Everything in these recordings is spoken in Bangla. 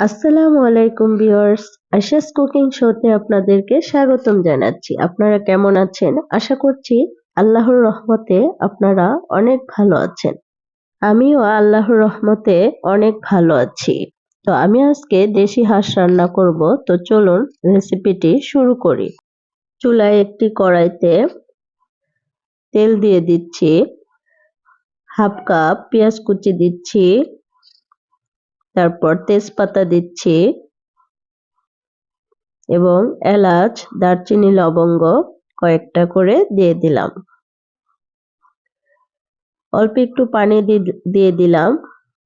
আসসালামু আলাইকুম ভিউয়ার্স, আশাস কুকিং শোতে আপনাদেরকে স্বাগতম জানাচ্ছি। আপনারা কেমন আছেন? আশা করছি আল্লাহর রহমতে আপনারা অনেক ভালো আছেন। আমিও আল্লাহর রহমতে অনেক ভালো আছি। তো আমি আজকে দেশি হাঁস রান্না করব। তো চলুন রেসিপিটি শুরু করি। চুলায় একটি কড়াইতে তেল দিয়ে দিচ্ছি, হাফ কাপ পেঁয়াজ কুচি দিচ্ছি, তারপর তেজপাতা দিচ্ছি এবং এলাচ, দারচিনি, লবঙ্গ কয়েকটা করে দিয়ে দিলাম। অল্প একটু পানি দিয়ে দিলাম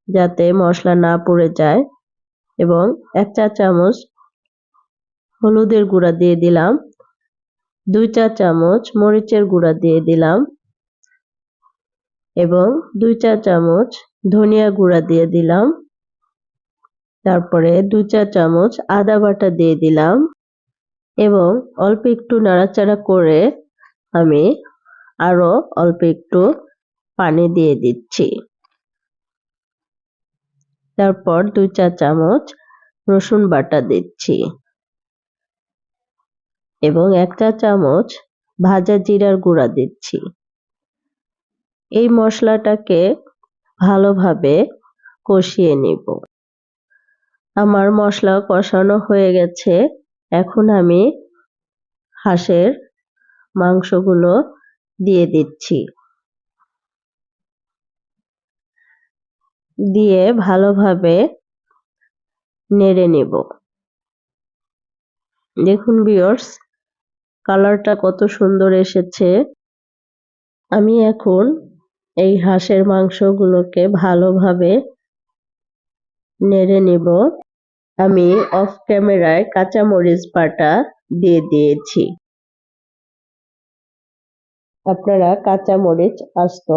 যাতে মশলা না পুড়ে যায় এবং 1 চা চামচ হলুদের গুঁড়া দিয়ে দিলাম, 2 চা চামচ মরিচের গুঁড়া দিয়ে দিলাম এবং 2 চা চামচ ধনিয়া গুঁড়া দিয়ে দিলাম। তারপরে 2 চা চামচ আদা বাটা দিয়ে দিলাম এবং অল্প একটু নাড়াচাড়া করে আমি আরো অল্প একটু পানি দিয়ে দিচ্ছি। তারপর 2 চা চামচ রসুন বাটা দিচ্ছি এবং 1 চা চামচ ভাজা জিরার গুঁড়া দিচ্ছি। এই মশলাটাকে ভালোভাবে কষিয়ে নিব। আমার মশলা কষানো হয়ে গেছে। এখন আমি হাঁসের মাংসগুলো দিয়ে দিচ্ছি। দিয়ে ভালোভাবে নেড়ে নেব। দেখুন ভিউয়ার্স, কালারটা কত সুন্দর এসেছে। আমি এখন এই হাঁসের মাংসগুলোকে ভালোভাবে নেড়ে নেব। আমি অফ ক্যামেরায় কাঁচামরিচ বাটা দিয়ে দিয়েছি। আপনারা কাঁচামরিচ আস্ত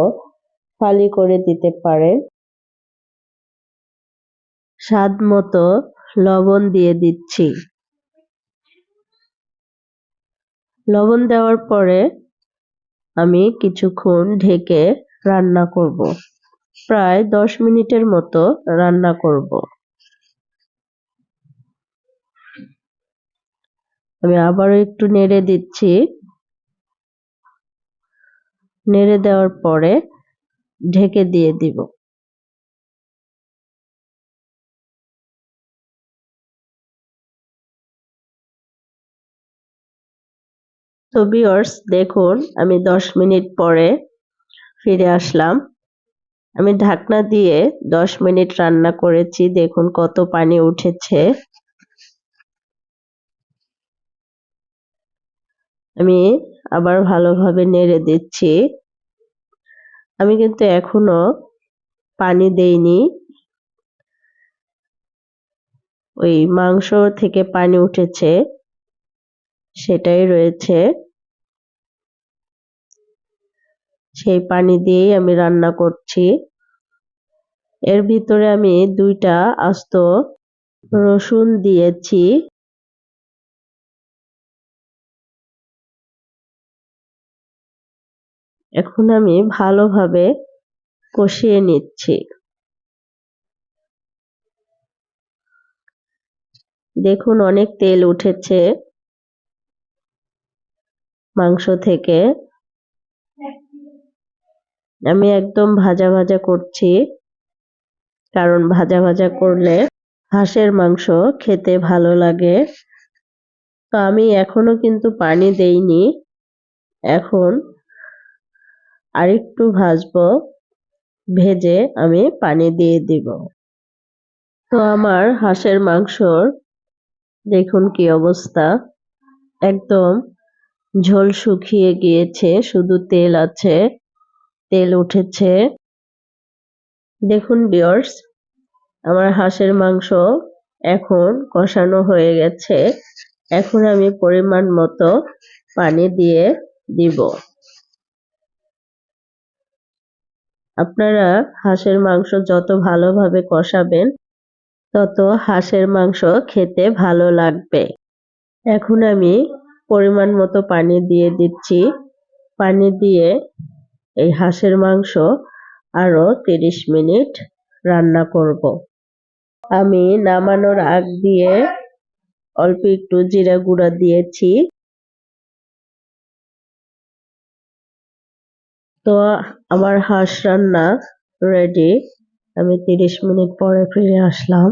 ফালি করে দিতে পারেন। স্বাদ মতো লবণ দিয়ে দিচ্ছি। লবণ দেওয়ার পরে আমি কিছুক্ষণ ঢেকে রান্না করব। প্রায় 10 মিনিটের মতো রান্না করব। আমি আবারও একটু নেড়ে দিচ্ছি। নেড়ে দেওয়ার পরে ঢেকে দিয়ে দিব। তো ভিউয়ার্স, দেখুন আমি 10 মিনিট পরে ফিরে আসলাম। আমি ঢাকনা দিয়ে 10 মিনিট রান্না করেছি। দেখুন কত পানি উঠেছে। আমি আবার ভালোভাবে নেড়ে দিচ্ছি। আমি কিন্তু এখনো পানি দেইনি। ওই মাংস থেকে পানি উঠেছে, সেটাই রয়েছে। সেই পানি দিয়েই আমি রান্না করছি। এর ভিতরে আমি 2টা আস্ত রসুন দিয়েছি। এখন আমি ভালোভাবে কষিয়ে নিচ্ছি। দেখুন অনেক তেল উঠেছে মাংস থেকে। আমি একদম ভাজা ভাজা করছি, কারণ ভাজা ভাজা করলে হাঁসের মাংস খেতে ভালো লাগে। তো আমি এখনো কিন্তু পানি দেইনি। এখন আরেকটু ভাজবো, ভেজে আমি পানি দিয়ে দিব। তো আমার হাঁসের মাংসর দেখুন কি অবস্থা। একদম ঝোল শুকিয়ে গিয়েছে, শুধু তেল আছে, তেল উঠেছে। দেখুন ভিউয়ার্স, আমার হাঁসের মাংস এখন কষানো হয়ে গেছে। এখন আমি পরিমাণ মতো পানি দিয়ে দিব। আপনারা হাঁসের মাংস যত ভালোভাবে কষাবেন তত হাঁসের মাংস খেতে ভালো লাগবে। এখন আমি পরিমাণ মতো পানি দিয়ে দিচ্ছি। পানি দিয়ে এই হাঁসের মাংস আরো 30 মিনিট রান্না করব। আমি নামানোর আগ দিয়ে অল্প একটু জিরা গুঁড়া দিয়েছি। তো আমার হাঁস রান্না রেডি। আমি ৩০ মিনিট পরে ফিরে আসলাম।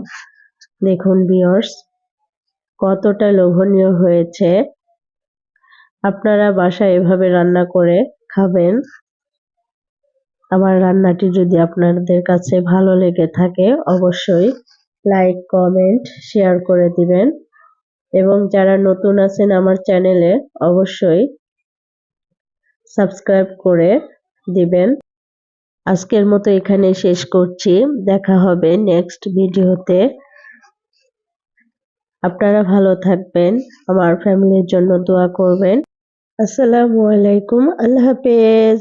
দেখুন ভিউয়ার্স, কতটা লোভনীয় হয়েছে। আপনারা বাসায় এভাবে রান্না করে খাবেন। আমার রান্নাটি যদি আপনাদের কাছে ভালো লেগে থাকে অবশ্যই লাইক, কমেন্ট, শেয়ার করে দিবেন এবং যারা নতুন আছেন আমার চ্যানেলে অবশ্যই সাবস্ক্রাইব করে দিবেন। আজকের মতো এখানেই শেষ করছি। দেখা হবে নেক্সট ভিডিওতে। আপনারা ভালো থাকবেন, আমার ফ্যামিলির জন্য দোয়া করবেন। আসসালামু আলাইকুম, আল্লাহ হাফেজ।